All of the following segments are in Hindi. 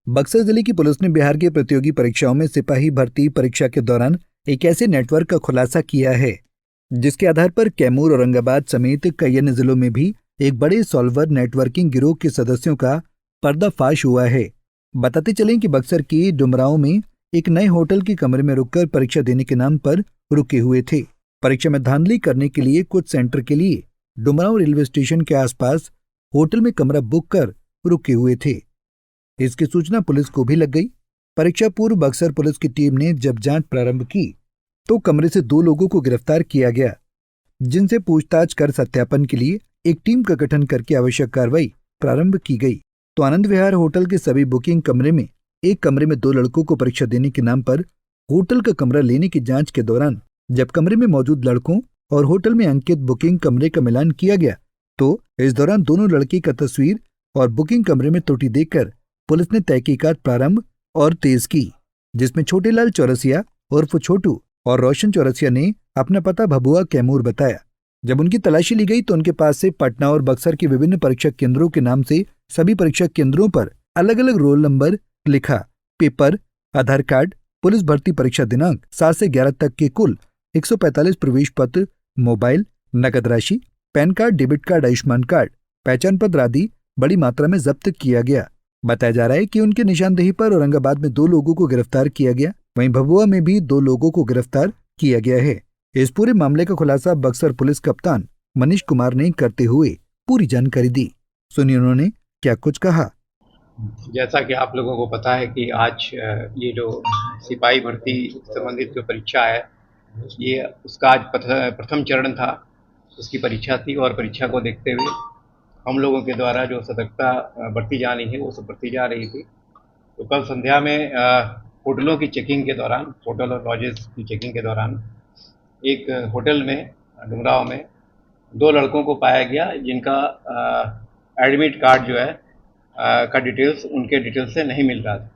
बक्सर जिले की पुलिस ने बिहार की प्रतियोगी परीक्षाओं में सिपाही भर्ती परीक्षा के दौरान एक ऐसे नेटवर्क का खुलासा किया है जिसके आधार पर कैमूर, औरंगाबाद समेत कई अन्य जिलों में भी एक बड़े सॉल्वर नेटवर्किंग गिरोह के सदस्यों का पर्दाफाश हुआ है। बताते चलें कि बक्सर के डुमरांव में एक नए होटल के कमरे में रुककर परीक्षा देने के नाम पर रुके हुए थे। परीक्षा में धांधली करने के लिए कुछ सेंटर के लिए डुमरांव रेलवे स्टेशन के आसपास होटल में कमरा बुक कर रुके हुए थे। इसकी सूचना पुलिस को भी लग गई। परीक्षा पूर्व बक्सर पुलिस की टीम ने जब जांच प्रारंभ की तो कमरे से 2 लोगों को गिरफ्तार किया गया, जिनसे पूछताछ कर सत्यापन के लिए एक टीम का गठन करके आवश्यक कार्रवाई प्रारंभ की गई। तो आनंद विहार होटल के सभी बुकिंग कमरे में एक कमरे में 2 लड़कों को परीक्षा देने के नाम पर होटल का कमरा लेने की जांच के दौरान जब कमरे में मौजूद लड़कों और होटल में अंकित बुकिंग कमरे का मिलान किया गया तो इस दौरान दोनों लड़की का तस्वीर और बुकिंग कमरे में त्रुटि देखकर पुलिस ने तहकीकात प्रारंभ और तेज की, जिसमें छोटेलाल चौरसिया उर्फ छोटू और रोशन चौरसिया ने अपना पता भभुआ कैमूर बताया। जब उनकी तलाशी ली गई तो उनके पास से पटना और बक्सर के विभिन्न परीक्षा केंद्रों के नाम से सभी परीक्षा केंद्रों पर अलग अलग रोल नंबर लिखा, पेपर, आधार कार्ड, पुलिस भर्ती परीक्षा दिनांक 7 से 11 तक के कुल 145 प्रवेश पत्र, मोबाइल, नकद राशि, pan card, debit card, Ayushman card, पहचान पत्र आदि बड़ी मात्रा में जब्त किया गया। बताया जा रहा है कि उनके निशानदेही पर औरंगाबाद में 2 लोगों को गिरफ्तार किया गया, वहीं भभुआ में भी 2 लोगों को गिरफ्तार किया गया है। इस पूरे मामले का खुलासा बक्सर पुलिस कप्तान मनीष कुमार ने करते हुए पूरी जानकारी दी। सुनिए उन्होंने क्या कुछ कहा। जैसा कि आप लोगों को पता है कि आज ये जो सिपाही भर्ती संबंधित जो परीक्षा है, ये उसका आज प्रथम चरण था, उसकी परीक्षा थी और परीक्षा को देखते हुए हम लोगों के द्वारा जो सतर्कता बरती जानी है वो सब बरती जा रही थी। तो कल संध्या में होटलों की चेकिंग के दौरान, होटल और लॉजेस की चेकिंग के दौरान एक होटल में डुमरांव में 2 लड़कों को पाया गया जिनका एडमिट कार्ड जो है का डिटेल्स उनके डिटेल्स से नहीं मिल रहा था।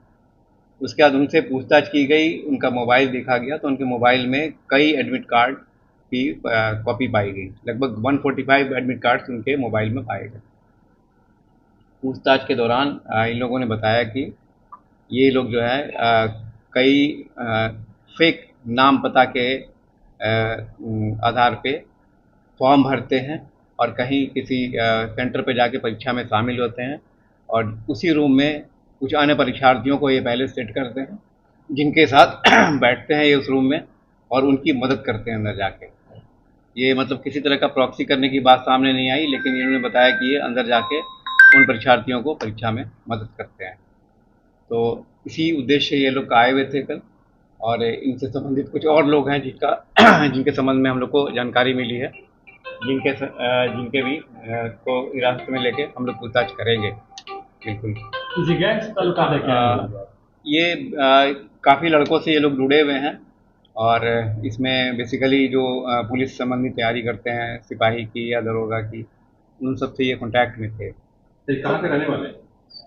उसके बाद उनसे पूछताछ की गई, उनका मोबाइल देखा गया तो उनके मोबाइल में कई एडमिट कार्ड की कॉपी पाई गई। लगभग 145 एडमिट कार्ड्स उनके मोबाइल में पाए गए। पूछताछ के दौरान इन लोगों ने बताया कि ये लोग जो है कई फेक नाम पता के आधार पे फॉर्म भरते हैं और कहीं किसी सेंटर पे जाके परीक्षा में शामिल होते हैं और उसी रूम में कुछ अन्य परीक्षार्थियों को ये पहले सेट करते हैं, जिनके साथ बैठते हैं ये उस रूम में और उनकी मदद करते हैं अंदर जाके। ये मतलब किसी तरह का प्रॉक्सी करने की बात सामने नहीं आई, लेकिन इन्होंने बताया कि ये अंदर जाके उन परीक्षार्थियों को परीक्षा में मदद करते हैं। तो इसी उद्देश्य से ये लोग आए हुए थे कल और इनसे संबंधित कुछ और लोग हैं जिनके संबंध में हम लोग को जानकारी मिली है, जिनके भी को हिरासत में लेके हम लोग पूछताछ करेंगे। बिल्कुल किसी गैंग से ताल्लुकात है क्या? ये काफ़ी लड़कों से ये लोग जुड़े हुए हैं और इसमें बेसिकली जो पुलिस संबंधी तैयारी करते हैं, सिपाही की या दरोगा की, उन सब से ये कांटेक्ट में थे। कहाँ के रहने वाले?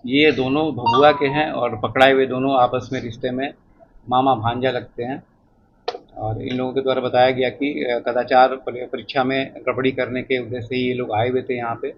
ये दोनों भभुआ के हैं और पकड़ाए हुए दोनों आपस में रिश्ते में मामा भांजा लगते हैं और इन लोगों के द्वारा बताया गया कि कदाचार परीक्षा में गड़बड़ी करने के उद्देश्य से ये लोग आए हुए थे यहाँ पे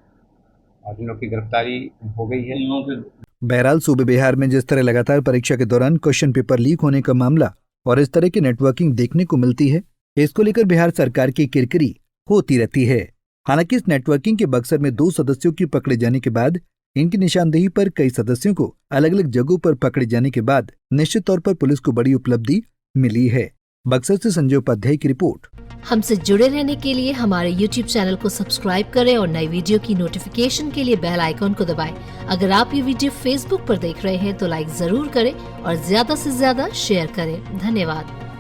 और इन लोग की गिरफ्तारी हो गई है। बहरहाल सूबे बिहार में जिस तरह लगातार परीक्षा के दौरान क्वेश्चन पेपर लीक होने का मामला और इस तरह की नेटवर्किंग देखने को मिलती है, इसको लेकर बिहार सरकार की किरकिरी होती रहती है। हालांकि इस नेटवर्किंग के बक्सर में 2 सदस्यों की पकड़े जाने के बाद इनकी निशानदेही पर कई सदस्यों को अलग अलग जगहों पर पकड़े जाने के बाद निश्चित तौर पर पुलिस को बड़ी उपलब्धि मिली है। बक्सर से संजय उपाध्याय की रिपोर्ट। हमसे जुड़े रहने के लिए हमारे YouTube चैनल को सब्सक्राइब करें और नई वीडियो की नोटिफिकेशन के लिए बेल आइकॉन को दबाएं। अगर आप ये वीडियो Facebook पर देख रहे हैं तो लाइक जरूर करें और ज्यादा से ज्यादा शेयर करें। धन्यवाद।